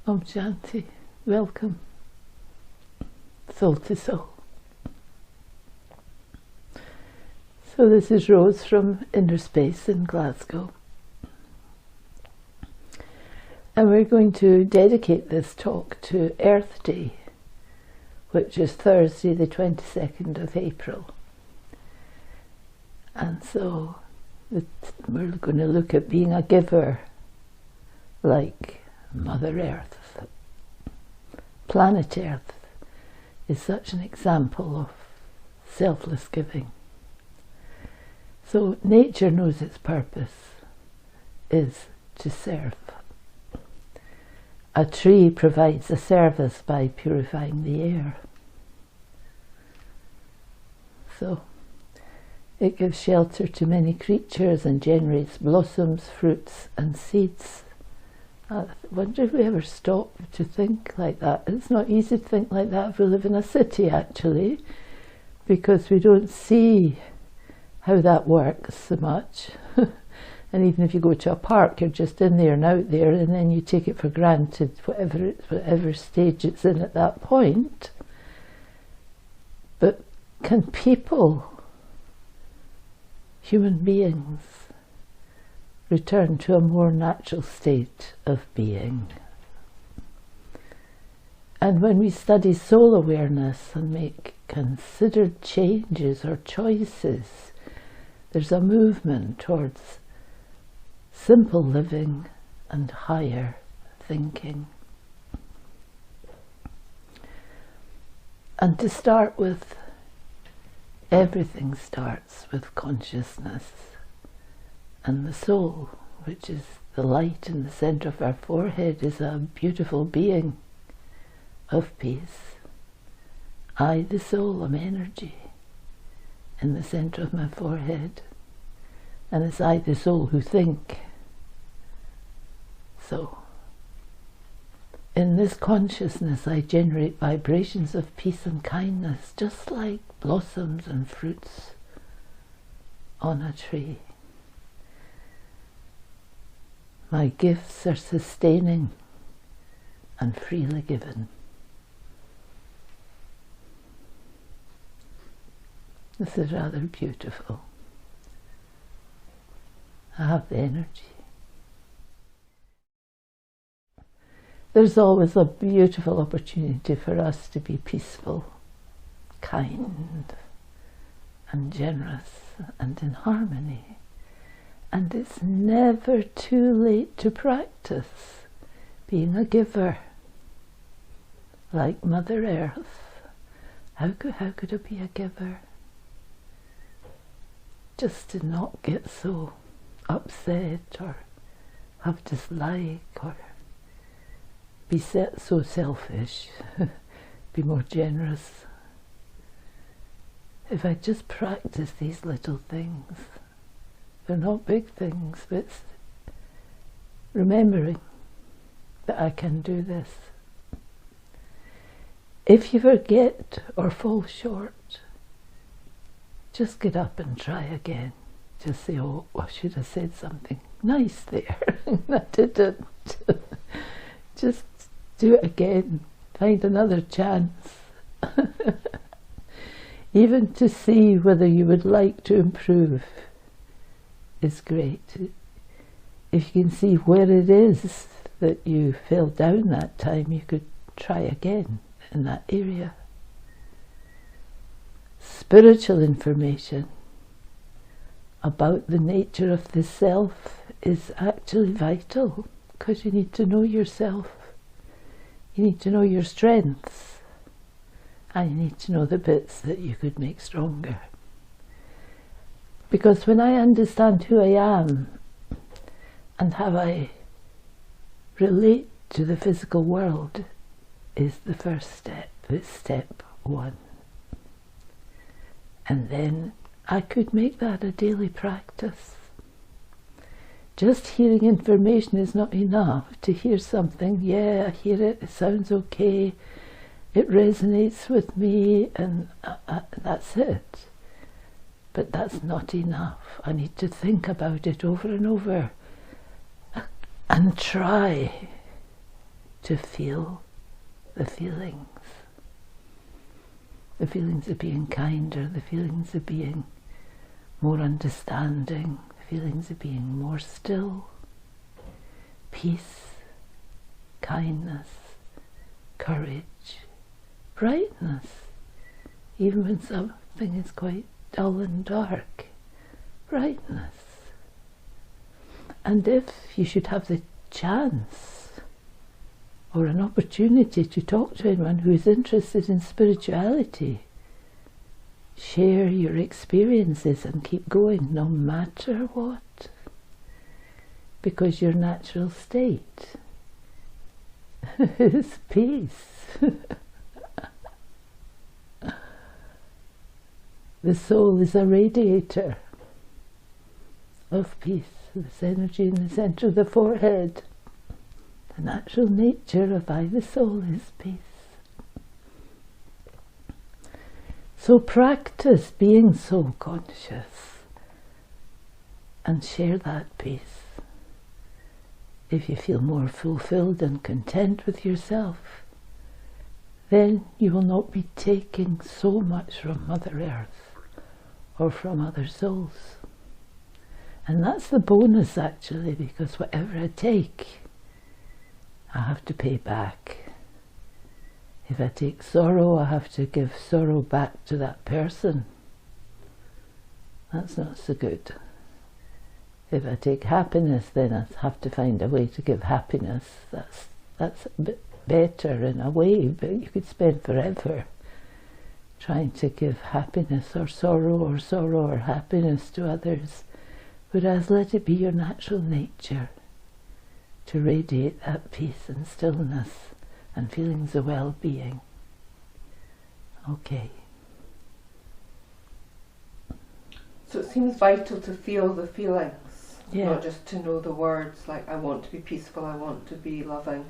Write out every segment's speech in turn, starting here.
Om Shanti, welcome, soul to soul. So this is Rose from Inner Space in Glasgow. And we're going to dedicate this talk to Earth Day, which is Thursday the 22nd of April. And so we're going to look at being a giver like Mother Earth. Planet Earth is such an example of selfless giving. So nature knows its purpose is to serve. A tree provides a service by purifying the air. So it gives shelter to many creatures and generates blossoms, fruits and seeds. I wonder if we ever stop to think like that. It's not easy to think like that if we live in a city, actually, because we don't see how that works so much. And even if you go to a park, you're just in there and out there, and then you take it for granted, whatever stage it's in at that point. But can people, human beings, return to a more natural state of being? And when we study soul awareness and make considered changes or choices, there's a movement towards simple living and higher thinking. And to start with, everything starts with consciousness. And the soul, which is the light in the center of our forehead, is a beautiful being of peace. I, the soul, am energy in the center of my forehead. And it's I, the soul, who think. So, in this consciousness I generate vibrations of peace and kindness, just like blossoms and fruits on a tree. My gifts are sustaining and freely given. This is rather beautiful. I have the energy. There's always a beautiful opportunity for us to be peaceful, kind, and generous, and in harmony. And it's never too late to practice being a giver, like Mother Earth. How could I be a giver? Just to not get so upset or have dislike or be so selfish, be more generous. If I just practice these little things, they're not big things, but it's remembering that I can do this. If you forget or fall short, just get up and try again. Just say, oh, I should have said something nice there. I didn't. Just do it again. Find another chance. Even to see whether you would like to improve is great. If you can see where it is that you fell down that time, you could try again in that area. Spiritual information about the nature of the self is actually vital, because you need to know yourself. You need to know your strengths, and you need to know the bits that you could make stronger. Because when I understand who I am and how I relate to the physical world is the first step. It's step one. And then I could make that a daily practice. Just hearing information is not enough. To hear something, yeah, I hear it, it sounds okay, it resonates with me, and that's it. But that's not enough. I need to think about it over and over and try to feel the feelings of being kinder, the feelings of being more understanding, the feelings of being more still, peace, kindness, courage, brightness, even when something is quite dull and dark, brightness. And if you should have the chance or an opportunity to talk to anyone who is interested in spirituality, share your experiences and keep going no matter what, because your natural state is peace. The soul is a radiator of peace, this energy in the centre of the forehead. The natural nature of the soul is peace. So practice being soul conscious and share that peace. If you feel more fulfilled and content with yourself, then you will not be taking so much from Mother Earth or from other souls. And that's the bonus actually, because whatever I take, I have to pay back. If I take sorrow, I have to give sorrow back to that person. That's not so good. If I take happiness, then I have to find a way to give happiness. That's a bit better in a way, but you could spend forever trying to give happiness or sorrow or happiness to others. Whereas let it be your natural nature to radiate that peace and stillness and feelings of well-being. Okay. So it seems vital to feel the feelings, Yeah. not just to know the words like I want to be peaceful, I want to be loving.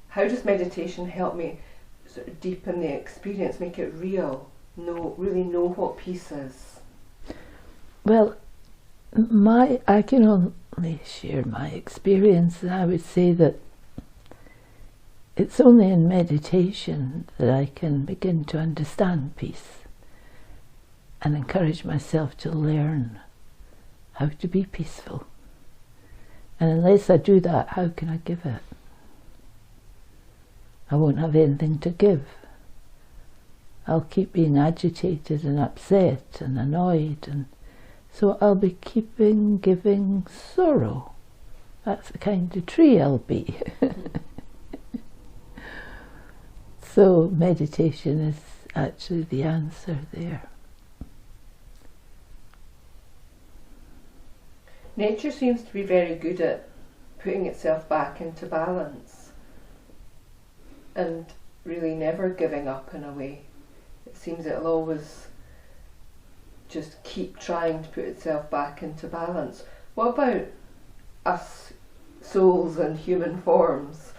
How does meditation help me sort of deepen the experience, make it real, really know what peace is? Well, I can only share my experience, and I would say that it's only in meditation that I can begin to understand peace and encourage myself to learn how to be peaceful. And unless I do that, how can I give it? I won't have anything to give. I'll keep being agitated and upset and annoyed, and so I'll be giving sorrow. That's the kind of tree I'll be. So meditation is actually the answer there. Nature seems to be very good at putting itself back into balance and really never giving up in a way. It seems it'll always just keep trying to put itself back into balance. What about us souls and human forms?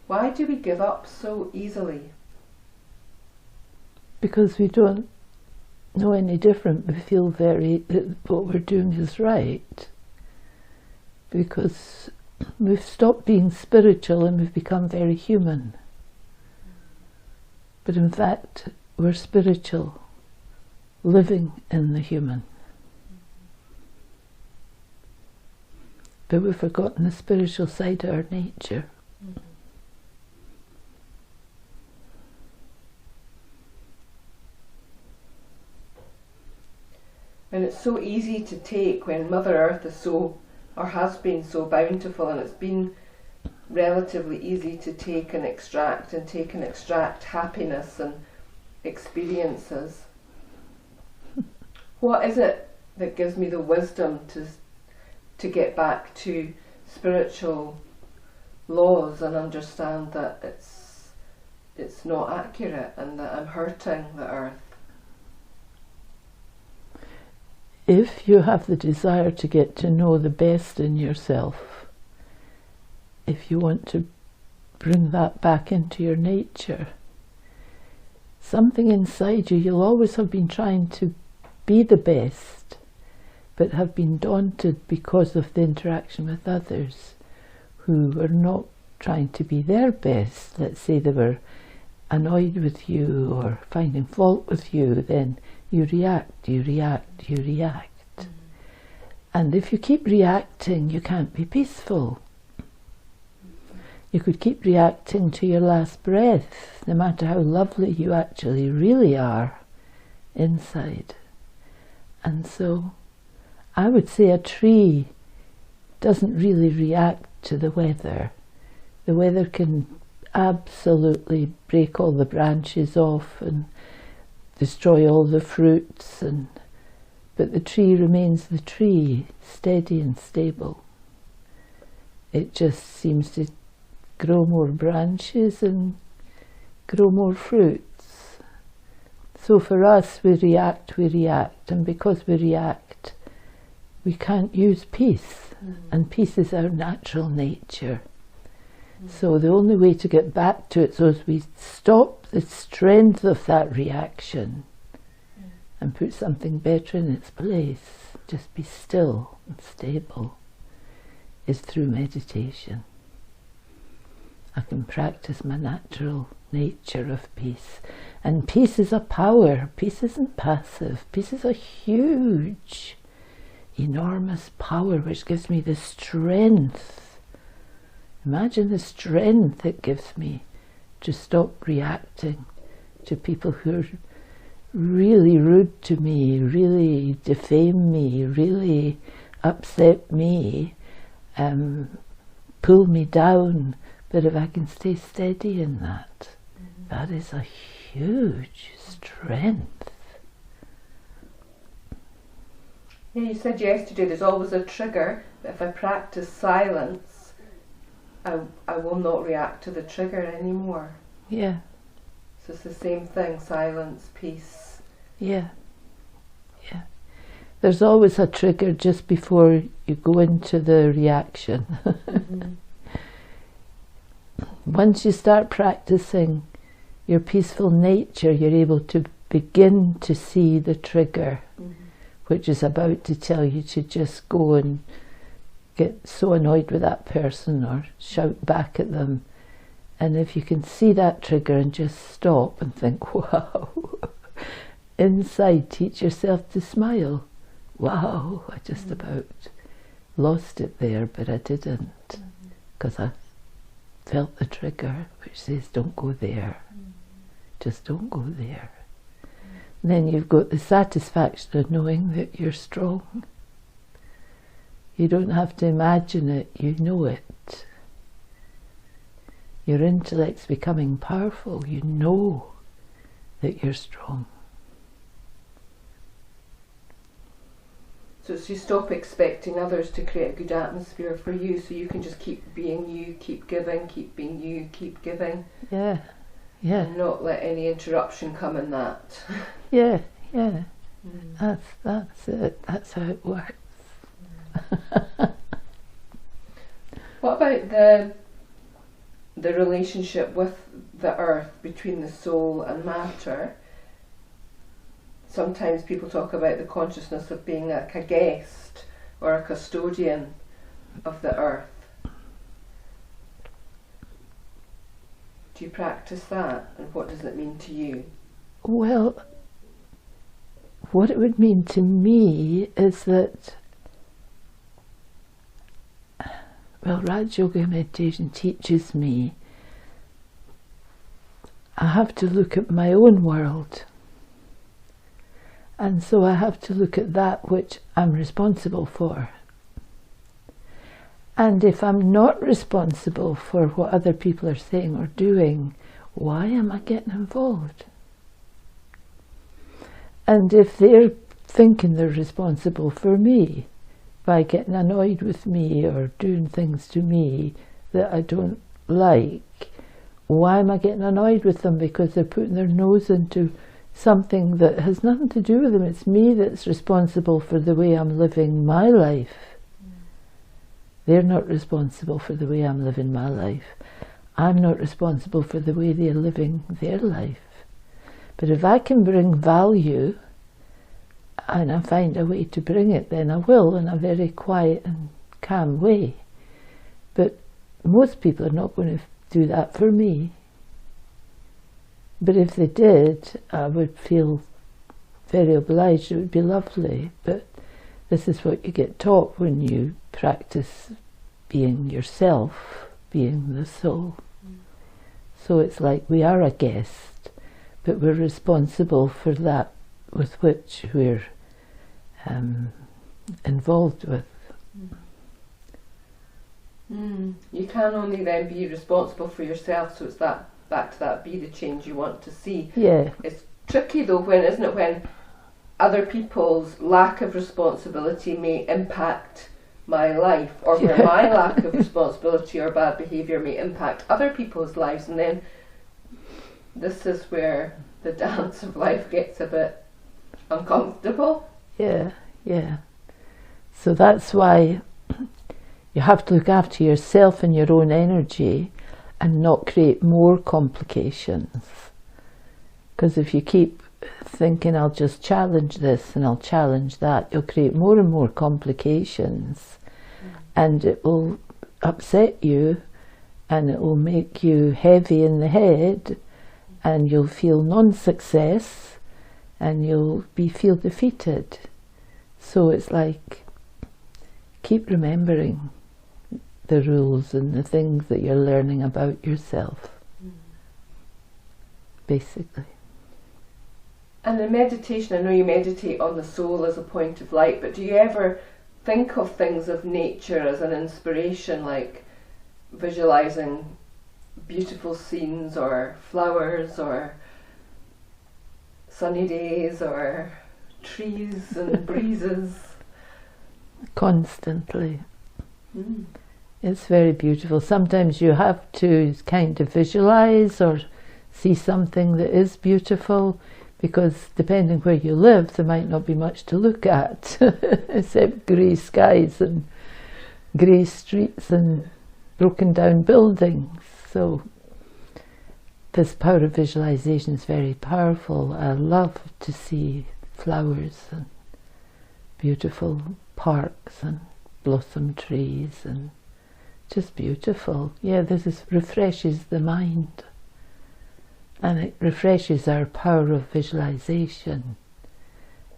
Why do we give up so easily? Because we don't know any different. We feel that what we're doing is right. Because we've stopped being spiritual and we've become very human. But in fact, we're spiritual, living in the human. But we've forgotten the spiritual side of our nature. And it's so easy to take when Mother Earth is so, or has been so bountiful, and it's been relatively easy to take and extract happiness and experiences. What is it that gives me the wisdom to get back to spiritual laws and understand that it's not accurate and that I'm hurting the earth? If you have the desire to get to know the best in yourself, if you want to bring that back into your nature, something inside you, you'll always have been trying to be the best, but have been daunted because of the interaction with others who are not trying to be their best, let's say they were annoyed with you or finding fault with you, then you react, you react, you react. And if you keep reacting, you can't be peaceful. You could keep reacting to your last breath, no matter how lovely you actually really are inside. And so I would say a tree doesn't really react to the weather. The weather can absolutely break all the branches off and destroy all the fruits, but the tree remains the tree, steady and stable. It just seems to grow more branches and grow more fruits. So for us, we react, and because we react, we can't use peace, and peace is our natural nature. So the only way to get back to it is we stop the strength of that reaction and put something better in its place, just be still and stable, is through meditation. I can practice my natural nature of peace. And peace is a power. Peace isn't passive. Peace is a huge, enormous power which gives me the strength. Imagine the strength it gives me to stop reacting to people who are really rude to me, really defame me, really upset me, pull me down. But if I can stay steady in that, that is a huge strength. Yeah, you said yesterday there's always a trigger, but if I practice silence, I will not react to the trigger anymore. Yeah. So it's the same thing, silence, peace. Yeah. Yeah. There's always a trigger just before you go into the reaction. Once you start practicing your peaceful nature, you're able to begin to see the trigger, which is about to tell you to just go and get so annoyed with that person or shout back at them. And if you can see that trigger and just stop and think, wow, inside, teach yourself to smile. Wow, I just about lost it there, but I didn't, because I felt the trigger which says don't go there, just don't go there. And then you've got the satisfaction of knowing that you're strong. You don't have to imagine it, you know it. Your intellect's becoming powerful, you know that you're strong. So you stop expecting others to create a good atmosphere for you, so you can just keep being you, keep giving, keep being you, keep giving. Yeah, yeah. And not let any interruption come in that. Yeah, yeah. That's it. That's how it works. What about the relationship with the earth, between the soul and matter? Sometimes people talk about the consciousness of being like a guest or a custodian of the earth. Do you practice that, and what does it mean to you? Well, what it would mean to me is that, well, Raj Yoga meditation teaches me I have to look at my own world. And so I have to look at that which I'm responsible for. And if I'm not responsible for what other people are saying or doing, why am I getting involved? And if they're thinking they're responsible for me by getting annoyed with me or doing things to me that I don't like, why am I getting annoyed with them? Because they're putting their nose into something that has nothing to do with them. It's me that's responsible for the way I'm living my life. They're not responsible for the way I'm living my life. I'm not responsible for the way they're living their life. But if I can bring value, and I find a way to bring it, then I will, in a very quiet and calm way. But most people are not going to do that for me. But if they did, I would feel very obliged. It would be lovely. But this is what you get taught when you practice being yourself, being the soul. So it's like we are a guest, but we're responsible for that with which we're involved with. You can only then be responsible for yourself, so it's that back to that, be the change you want to see. Yeah. It's tricky though, when, isn't it, when other people's lack of responsibility may impact my life, or where my lack of responsibility or bad behaviour may impact other people's lives, and then this is where the dance of life gets a bit uncomfortable. Yeah, yeah. So that's why you have to look after yourself and your own energy and not create more complications. Because if you keep thinking, I'll just challenge this and I'll challenge that, you'll create more and more complications, and it will upset you, and it will make you heavy in the head, and you'll feel non-success, and you'll feel defeated. So it's like, keep remembering the rules and the things that you're learning about yourself, basically. And in meditation, I know you meditate on the soul as a point of light, but do you ever think of things of nature as an inspiration, like visualising beautiful scenes or flowers or sunny days or trees and breezes? Constantly. It's very beautiful. Sometimes you have to kind of visualise or see something that is beautiful, because depending where you live, there might not be much to look at except grey skies and grey streets and broken down buildings. So this power of visualization is very powerful. I love to see flowers and beautiful parks and blossom trees, and just beautiful. Yeah, this refreshes the mind. And it refreshes our power of visualization,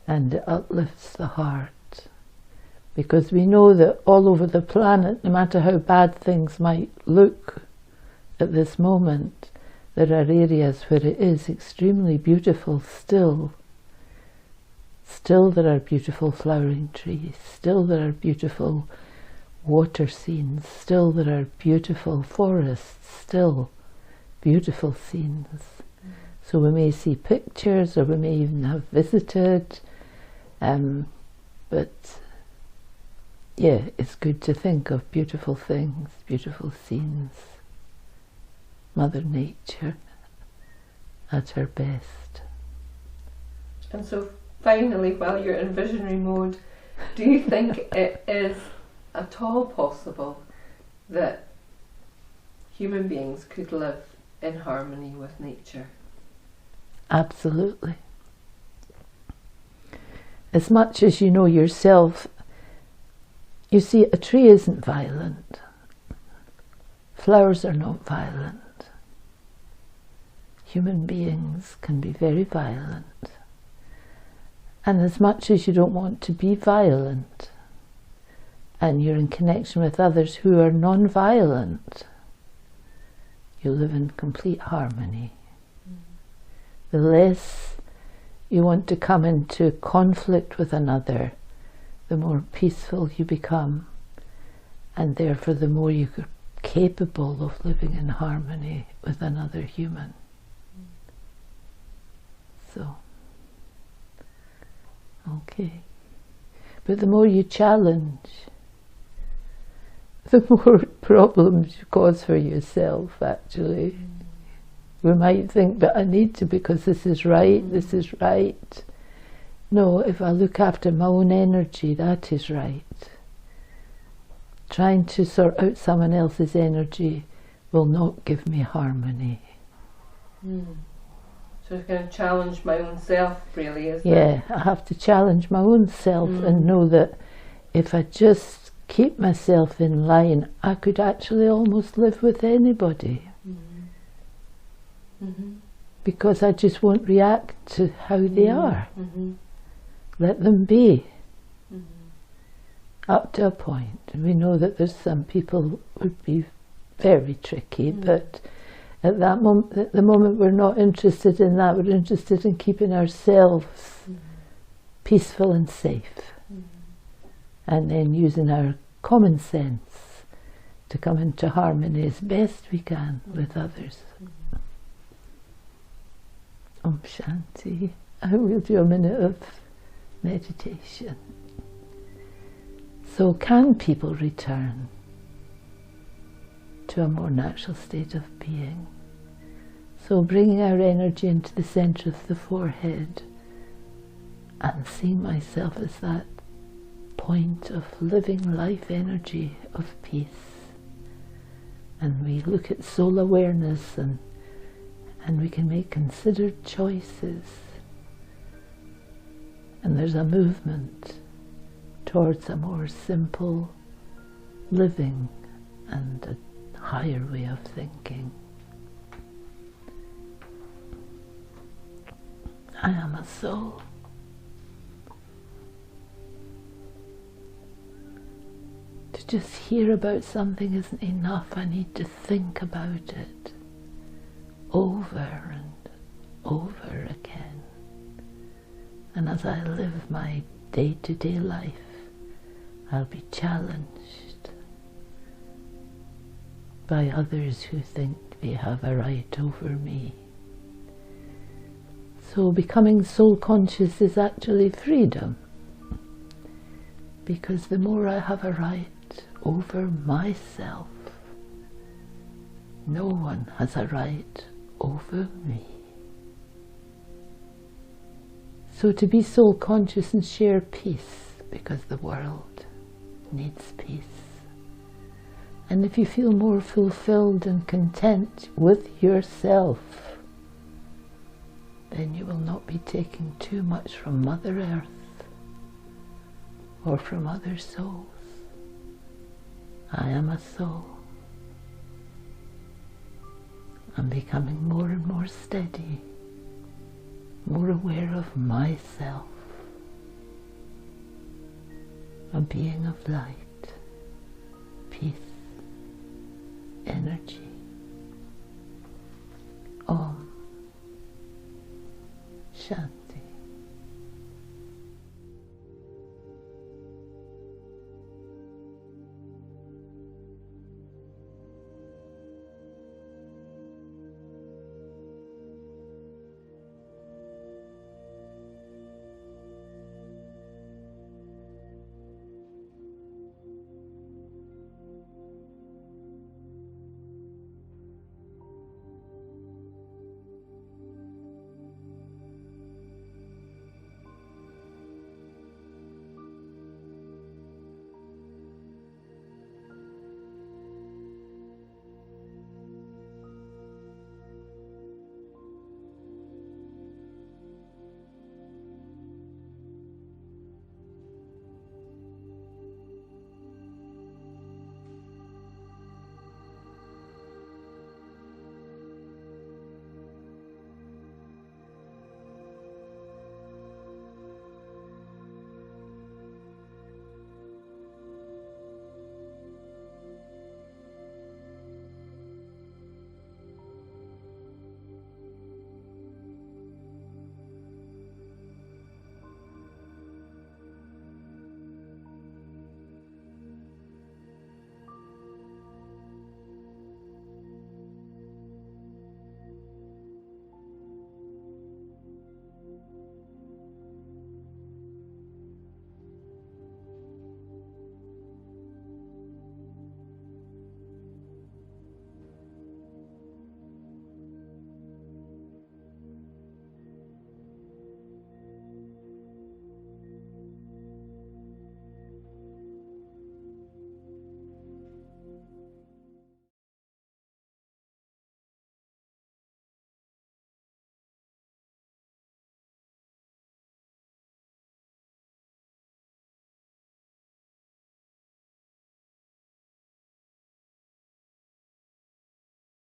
and it uplifts the heart, because we know that all over the planet, no matter how bad things might look at this moment, there are areas where it is extremely beautiful still. Still there are beautiful flowering trees, still there are beautiful water scenes, still there are beautiful forests, still beautiful scenes. So we may see pictures, or we may even have visited, but yeah, it's good to think of beautiful things, beautiful scenes, Mother Nature at her best. And so finally, while you're in visionary mode, do you think it is at all possible that human beings could live in harmony with nature? Absolutely. As much as you know yourself, you see, a tree isn't violent. Flowers are not violent. Human beings can be very violent. And as much as you don't want to be violent, and you're in connection with others who are non-violent, you live in complete harmony. The less you want to come into conflict with another, the more peaceful you become, and therefore the more you're capable of living in harmony with another human. So, okay. But the more you challenge, the more problems you cause for yourself, actually. We might think, but I need to, because this is right, this is right. No, if I look after my own energy, that is right. Trying to sort out someone else's energy will not give me harmony. So it's going to challenge my own self, really, isn't it? Yeah, I have to challenge my own self and know that if I just keep myself in line, I could actually almost live with anybody. Because I just won't react to how they are. Let them be. Up to a point. And we know that there's some people who would be very tricky, but at that moment, at the moment, we're not interested in that. We're interested in keeping ourselves peaceful and safe, and then using our common sense to come into harmony as best we can with others. Om Shanti. I will do a minute of meditation. So can people return to a more natural state of being? So bringing our energy into the center of the forehead and seeing myself as that point of living life energy of peace. And we look at soul awareness, and we can make considered choices. And there's a movement towards a more simple living and a higher way of thinking. I am a soul. To just hear about something isn't enough. I need to think about it over and over again. And as I live my day-to-day life, I'll be challenged by others who think they have a right over me. So becoming soul conscious is actually freedom, because the more I have a right over myself, no one has a right over me. So to be soul conscious and share peace, because the world needs peace. And if you feel more fulfilled and content with yourself, then you will not be taking too much from Mother Earth or from other souls. I am a soul. I'm becoming more and more steady, more aware of myself, a being of light, peace, energy. Om Shanti.